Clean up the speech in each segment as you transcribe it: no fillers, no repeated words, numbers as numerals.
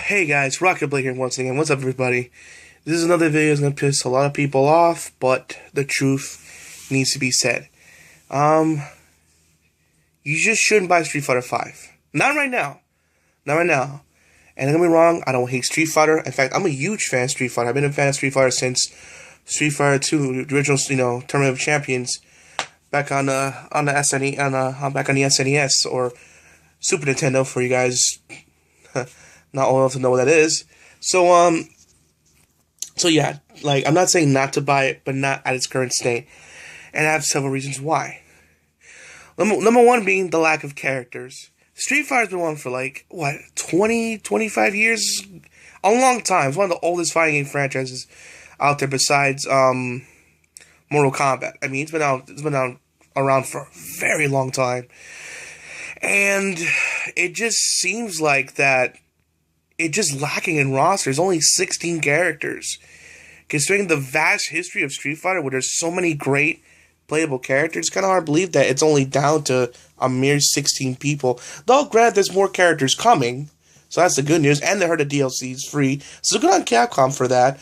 Hey guys, RockingTheBlade here once again. What's up, everybody? This is another video that's gonna piss a lot of people off, but the truth needs to be said. You just shouldn't buy Street Fighter 5. Not right now. Not right now. And don't get me wrong, I don't hate Street Fighter. In fact, I'm a huge fan of Street Fighter. I've been a fan of Street Fighter since Street Fighter 2, the original, Tournament of Champions, back on the SNES, back on the SNES or Super Nintendo for you guys. Not old enough to know what that is. So yeah, like, I'm not saying not to buy it, but not at its current state. And I have several reasons why. Number one being the lack of characters. Street Fighter's been on for, 20, 25 years? A long time. It's one of the oldest fighting game franchises out there besides, Mortal Kombat. I mean, it's been around for a very long time. And it just seems like that it's just lacking in roster. There's only 16 characters. Considering the vast history of Street Fighter, where there's so many great playable characters, it's kind of hard to believe that it's only down to a mere 16 people. Though, granted, there's more characters coming, so that's the good news. And they heard the DLC is free, so good on Capcom for that.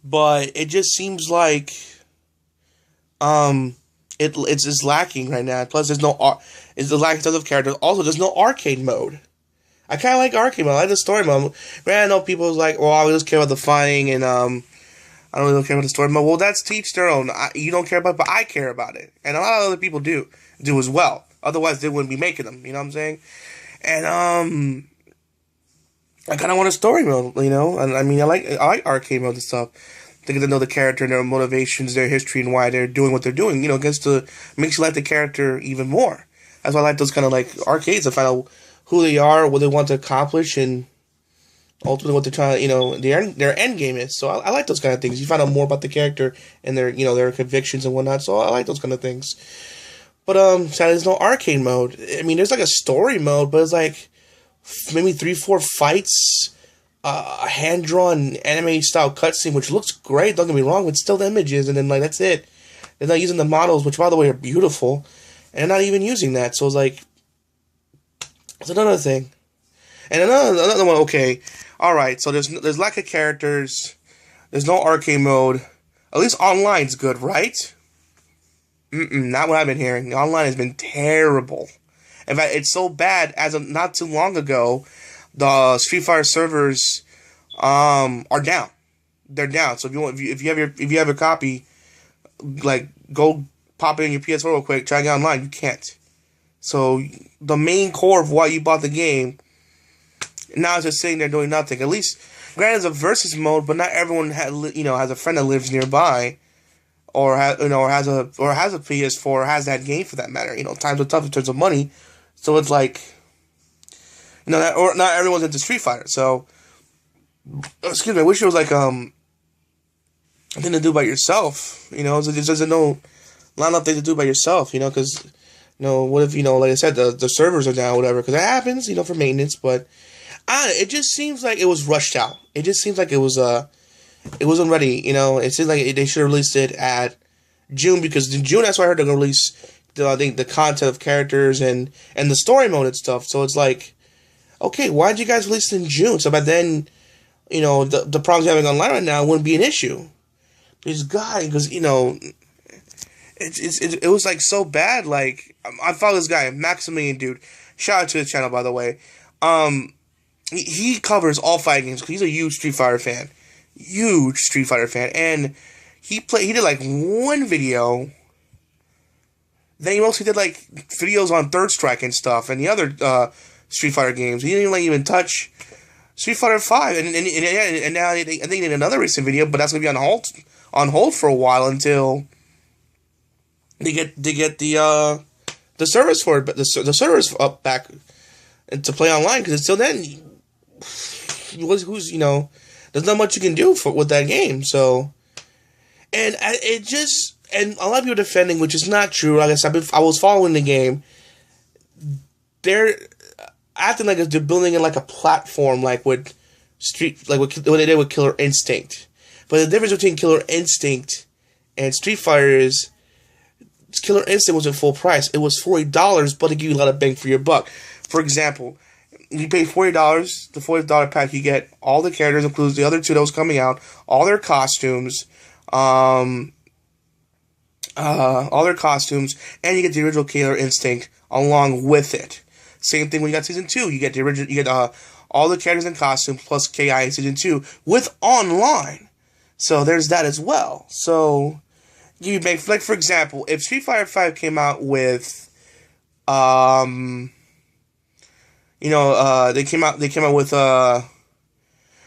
But it just seems like it's just lacking right now. Plus, it's the lack of characters. Also, there's no arcade mode. I kind of like arcade mode. I like the story mode. I know people was like, well, I just care about the fighting, and I don't really care about the story mode. Well, that's to each their own. You don't care about it, but I care about it. And a lot of other people do as well. Otherwise, they wouldn't be making them. You know what I'm saying? And I kind of want a story mode, And I mean, I like arcade mode and stuff. They get to know the character and their motivations, their history, and why they're doing what they're doing. Makes you like the character even more. That's why I like those kind of arcades to find out who they are, what they want to accomplish, and ultimately what they're trying to, their end game is. So I like those kind of things. You find out more about the character and their convictions and whatnot. So I like those kind of things. But sadly, there's no arcade mode. I mean, there's a story mode, but it's maybe 3-4 fights, a hand-drawn anime-style cutscene, which looks great, don't get me wrong, but still the images, and then, that's it. They're not using the models, which, by the way, are beautiful, and they're not even using that, so it's another thing. And another one, okay, alright, so there's lack of characters, there's no arcade mode, at least online's good, right? Not what I've been hearing. Online has been terrible. In fact, it's so bad, as of not too long ago, the Street Fighter servers are down. They're down. So if you have a copy, go pop it in your PS4 real quick, try to get online. You can't. So the main core of why you bought the game now is just sitting there doing nothing. At least, granted, it's a versus mode, but not everyone has a friend that lives nearby, or has a PS4, or has that game for that matter. Times are tough in terms of money, so it's or not everyone's into Street Fighter, so, excuse me, I wish it was, a thing to do by yourself, there's not enough thing to do by yourself, because, what if, like I said, the servers are down, whatever, because that happens, for maintenance, but, it just seems like it was rushed out. It just seems like it wasn't ready, it seems like they should have released it at June, because in June, that's why I heard they're going to release, the content of characters and the story mode and stuff, so it's okay, why did you guys release it in June? So by then, the problems you're having online right now wouldn't be an issue. This guy, because, it was, so bad, I follow this guy, Maximilian, dude. Shout out to his channel, by the way. He covers all fighting games, because he's a huge Street Fighter fan. Huge Street Fighter fan. And he did, one video. Then he mostly did, videos on Third Strike and stuff, and the other, Street Fighter games. He didn't even touch Street Fighter 5, and now I think they did another recent video, but that's gonna be on hold for a while until they get the service for it, but the server's up back to play online, because until then, there's not much you can do with that game. So, and and a lot of people are defending, which is not true. Like I said, I was following the game. They're acting like they're building in a platform, what they did with Killer Instinct. But the difference between Killer Instinct and Street Fighter is Killer Instinct was at full price. It was $40, but it gave you a lot of bang for your buck. For example, you pay $40. The $40 pack, you get all the characters, includes the other two that was coming out, all their costumes, all their costumes, and you get the original Killer Instinct along with it. Same thing when you got Season 2. You get the original, you get all the characters and costumes plus KI in Season 2 with online. So there's that as well. So you make, like, for example, if Street Fighter V came out with they came out with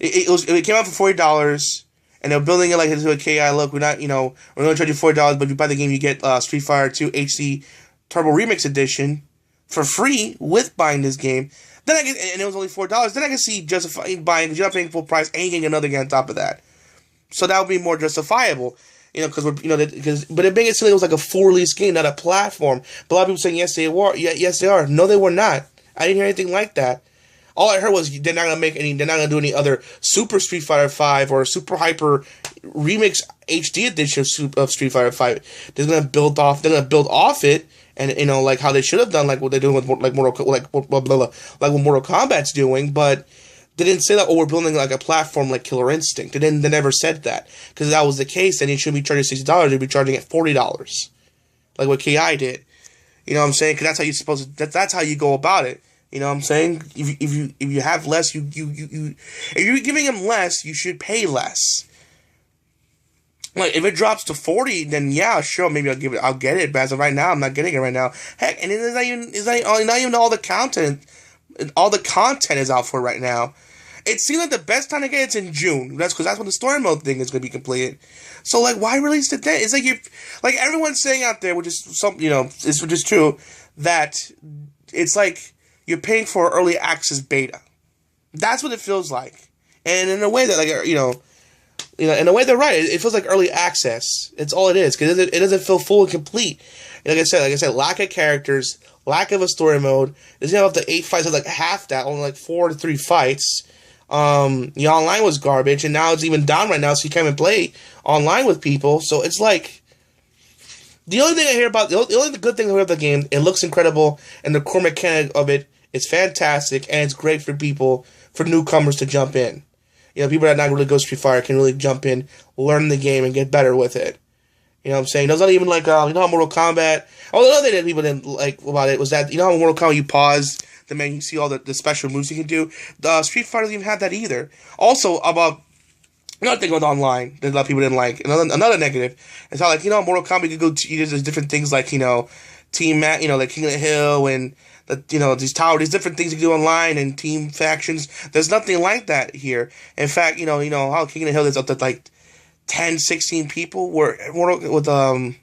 it came out for $40, and they're building it like into a KI. Look, we're not, we're going to charge you $40, but you buy the game, you get Street Fighter 2 HD Turbo Remix Edition for free with buying this game. Then and it was only $4. Then I can see justifying buying, because you're not paying full price and getting another game on top of that. So that would be more justifiable. Because but it made it seem like it was like a full release game, not a platform. But a lot of people saying yes they were, yes they are. No, they were not. I didn't hear anything like that. All I heard was they're not gonna do any other Super Street Fighter V or Super Hyper Remix HD edition of Street Fighter V. They're gonna build off it, and like how they should have done, like what they're doing with what Mortal Kombat's doing, but. They didn't say that, we're building like a platform like Killer Instinct. They never said that. Because if that was the case, then you shouldn't be charging $60. You'd be charging it $40. Like what KI did. You know what I'm saying? Because that's how you're supposed to, that's how you go about it. You know what I'm saying? If you have less, if you're giving them less, you should pay less. Like, if it drops to 40, then yeah, sure, maybe I'll get it. But as of right now, I'm not getting it right now. Heck, and it's not even all the content. All the content is out for right now. It seems like the best time to get it's in June. That's because that's when the story mode thing is going to be completed. So, like, why release it then? It's like everyone's saying out there, which is which is true, that it's like you're paying for early access beta. That's what it feels like, and in a way that in a way they're right. It feels like early access. It's all it is, because it doesn't feel full and complete. And like I said, lack of characters, lack of a story mode. It's not up to 8 fights. It's like half that, only like 4 to 3 fights. The online was garbage, and now it's even down right now, so you can't even play online with people. So it's like the only thing I hear about the only good thing I hear about the game. It looks incredible, and the core mechanic of it is fantastic, and it's great for newcomers to jump in. People that not really go Street Fighter can really jump in, learn the game, and get better with it. You know what I'm saying? There's not even like, how Mortal Kombat, the other thing that people didn't like about it was that, how in Mortal Kombat you pause the menu, you see all the special moves you can do. The Street Fighter doesn't even have that either. Also, about another thing with online that a lot of people didn't like, another negative, is how, like, Mortal Kombat you can go to, there's different things like, Team Mat, like King of the Hill, and these different things you can do online, and team factions. There's nothing like that here. In fact, how King of the Hill is up to like 10, 16 people were with say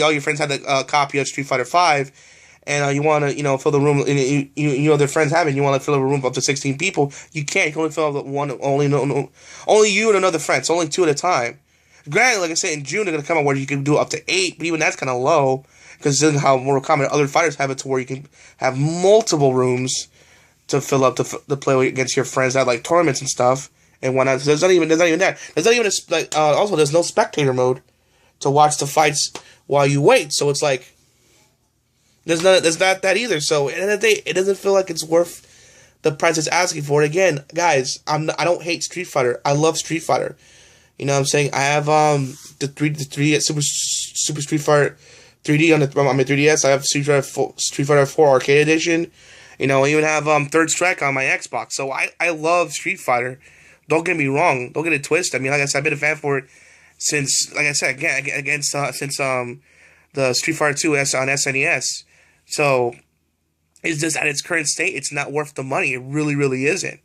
all your friends had a copy of Street Fighter V, and you want to fill the room, and their friends have it, and you want to fill a room up to 16 people. You can't. You can only fill up only you and another friend. It's only 2 at a time. Granted, like I said, in June they're gonna come out where you can do up to 8, but even that's kind of low, because this is how Mortal Kombat and other fighters have it, to where you can have multiple rooms to fill up to play against your friends at like tournaments and stuff and whatnot. So there's not even that. There's not even also there's no spectator mode to watch the fights while you wait. So it's like there's not that either. So at the end of the day, it doesn't feel like it's worth the price it's asking for it. Again, guys, I don't hate Street Fighter. I love Street Fighter. You know what I'm saying? I have the 3D Super Street Fighter 3D on my 3DS. I have Street Fighter 4 Arcade Edition. I even have Third Strike on my Xbox. So I love Street Fighter. Don't get me wrong. Don't get it twisted. I mean, like I said, I've been a fan for it since, like I said, since the Street Fighter 2 on SNES. So it's just at its current state, it's not worth the money. It really, really isn't.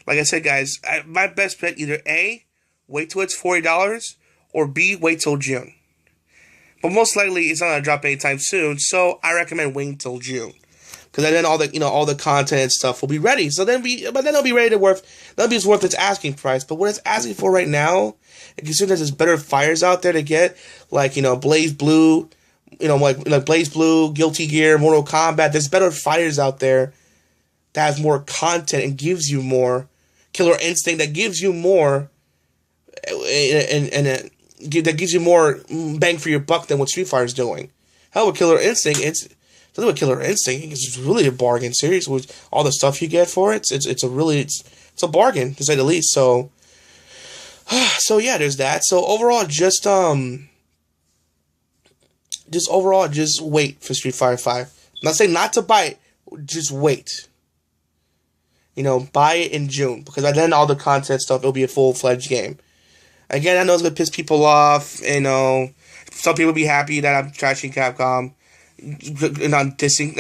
Like I said, guys, my best bet, either A, wait till it's $40, or B, wait till June. But most likely, it's not going to drop anytime soon, so I recommend waiting till June. Because then all the content and stuff will be ready. So then it'll be ready to that'll be worth its asking price. But what it's asking for right now, and considering there's better fighters out there to get, like, Blaze Blue, like Blaze Blue, Guilty Gear, Mortal Kombat, there's better fighters out there that has more content and gives you more. Killer Instinct that gives you more, and that gives you more bang for your buck than what Street Fighter's doing. Hell, with Killer Instinct, it's something with Killer Instinct. It's really a bargain series with all the stuff you get for it. It's a bargain to say the least. So yeah, there's that. So overall, just wait for Street Fighter 5. I'm not saying not to buy it, just wait. You know, buy it in June, because by then all the content stuff, it'll be a full-fledged game. Again, I know it's gonna piss people off. You know, some people will be happy that I'm trashing Capcom. And I'm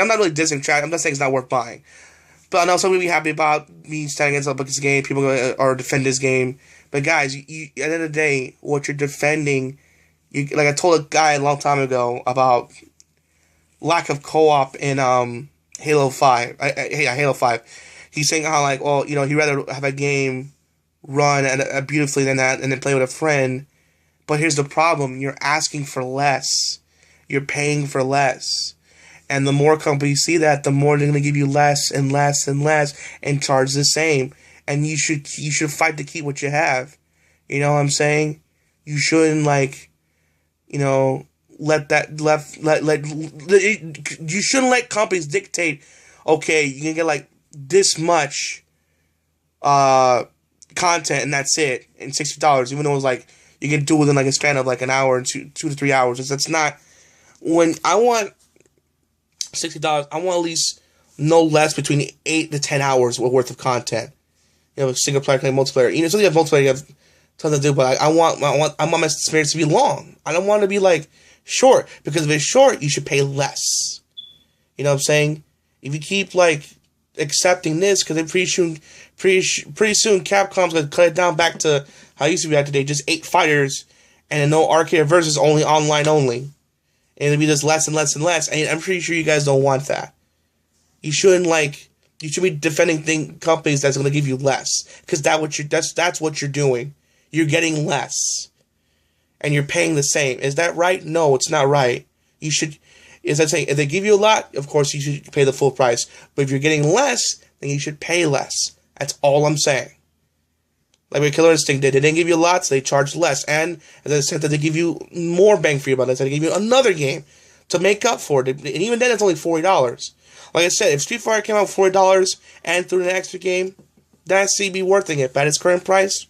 not really dissing trash. I'm not saying it's not worth buying. But I know some people will be happy about me standing against this game. People are defend this game. But guys, at the end of the day, what you're defending, like I told a guy a long time ago about lack of co-op in Halo 5. Halo 5. He's saying how, like, well, you know, he'd rather have a game run beautifully than that, and then play with a friend. But here's the problem: you're asking for less, you're paying for less, and the more companies see that, the more they're gonna give you less and less and less, and charge the same. And you should fight to keep what you have. You know what I'm saying? You shouldn't, like, you know, you shouldn't let companies dictate. Okay, you can get like this much content and that's it, and $60, even though it's like you can do it within like a span of like an hour and two to 3 hours. That's not, when I want $60, I want at least no less between 8 to 10 hours worth of content. You know, single player, play multiplayer. You know, so you have multiplayer, you have tons to do, but I want my experience to be long. I don't want it to be like short, because if it's short, you should pay less. You know what I'm saying? If you keep like accepting this, because pretty soon Capcom's gonna cut it down back to how it used to be back today, just 8 fighters and no arcade versus only online only, and it'll be just less and less and less. And I'm pretty sure you guys don't want that. You shouldn't, like, you should be defending companies that's gonna give you less, because that's what you're doing. You're getting less, and you're paying the same. Is that right? No, it's not right. You should. Is that saying if they give you a lot, of course you should pay the full price. But if you're getting less, then you should pay less. That's all I'm saying. Like what Killer Instinct did. They didn't give you a lot, so they charged less. And as I said, that they give you more bang for your buck. They give you another game to make up for it. And even then, it's only $40. Like I said, if Street Fighter came out for $40 and threw an extra game, that's be worth it. But at its current price,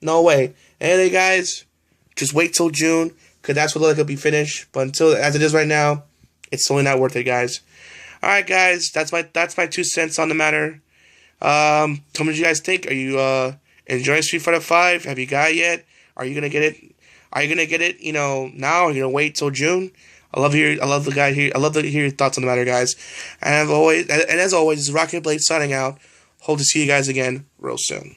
no way. Anyway, guys, just wait till June, because that's when it'll be finished. But until, as it is right now, it's totally not worth it, guys. Alright, guys, that's my 2 cents on the matter. Tell me what you guys think. Are you enjoying Street Fighter 5? Have you got it yet? Are you gonna get it? Are you gonna get it, you know, now? Or are you gonna wait till June? I love to hear your thoughts on the matter, guys. And as always, this is RockingTheBlade signing out. Hope to see you guys again real soon.